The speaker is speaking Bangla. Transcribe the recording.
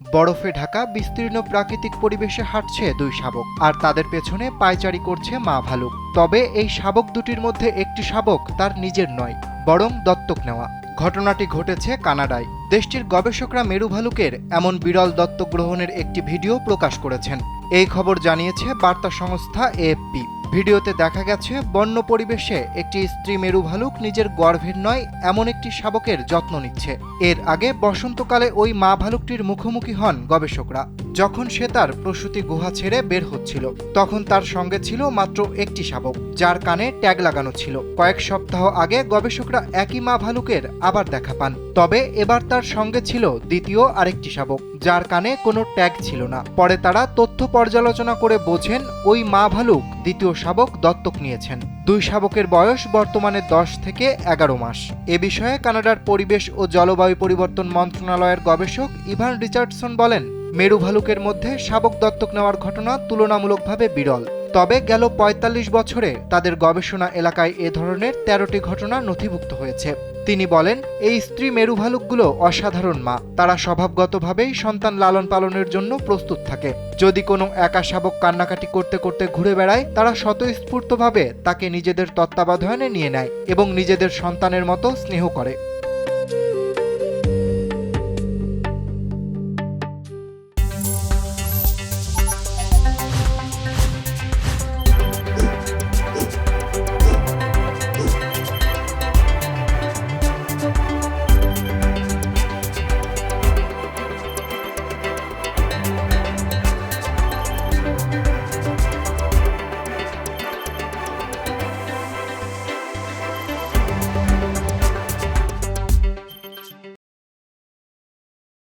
বরফে ঢাকা বিস্তীর্ণ প্রাকৃতিক পরিবেশে হাঁটছে দুই শাবক, আর তাদের পেছনে পায়চারি করছে মা ভালুক। তবে এই শাবক দুটির মধ্যে একটি শাবক তার নিজের নয়, বরং দত্তক নেওয়া। ঘটনাটি ঘটেছে কানাডায়। দেশটির গবেষকরা মেরু ভালুকের এমন বিরল দত্তক গ্রহণের একটি ভিডিও প্রকাশ করেছেন। এই খবর জানিয়েছে বার্তা সংস্থা এএফপি। ভিডিওতে দেখা গেছে বন্য পরিবেশে একটি স্ত্রী মেরু ভালুক নিজের গর্ভের নয় এমন একটি শাবকের যত্ন নিচ্ছে। এর আগে বসন্তকালে ওই মা ভালুকটির মুখোমুখি হন গবেষকরা। যখন সে তার প্রসূতি গুহা ছেড়ে বের হচ্ছিল, তখন তার সঙ্গে ছিল মাত্র একটি শাবক, যার কানে ট্যাগ লাগানো ছিল। কয়েক সপ্তাহ আগে গবেষকরা একই মা ভালুকের আবার দেখা পান, তবে এবার তার সঙ্গে ছিল দ্বিতীয় আরেকটি শাবক, যার কানে কোনো ট্যাগ ছিল না। পরে তারা তথ্য পর্যালোচনা করে বোঝেন ওই মা ভালুক দ্বিতীয় শাবক দত্তক নিয়েছেন। দুই শাবকের বয়স বর্তমানে 10 থেকে 11 মাস। এ বিষয়ে কানাডার পরিবেশ ও জলবায়ু পরিবর্তন মন্ত্রণালয়ের গবেষক ইভান রিচার্ডসন বলেন, মেরু ভালুকের মধ্যে শাবক দত্তক নেওয়ার ঘটনা তুলনামূলকভাবে বিরল। তবে গেল ৪৫ বছরে তাদের গবেষণা এলাকায় এ ধরনের ১৩টি ঘটনা নথিভুক্ত হয়েছে। তিনি বলেন, এই স্ত্রী মেরু ভালুকগুলো অসাধারণ মা। তারা স্বভাবগতভাবেই সন্তান লালন পালনের জন্য প্রস্তুত থাকে। যদি কোনো একা শাবক কান্নাকাটি করতে করতে ঘুরে বেড়ায়, তারা স্বতঃস্ফূর্তভাবে তাকে নিজেদের তত্ত্বাবধানে নিয়ে নেয় এবং নিজেদের সন্তানের মতো স্নেহ করে।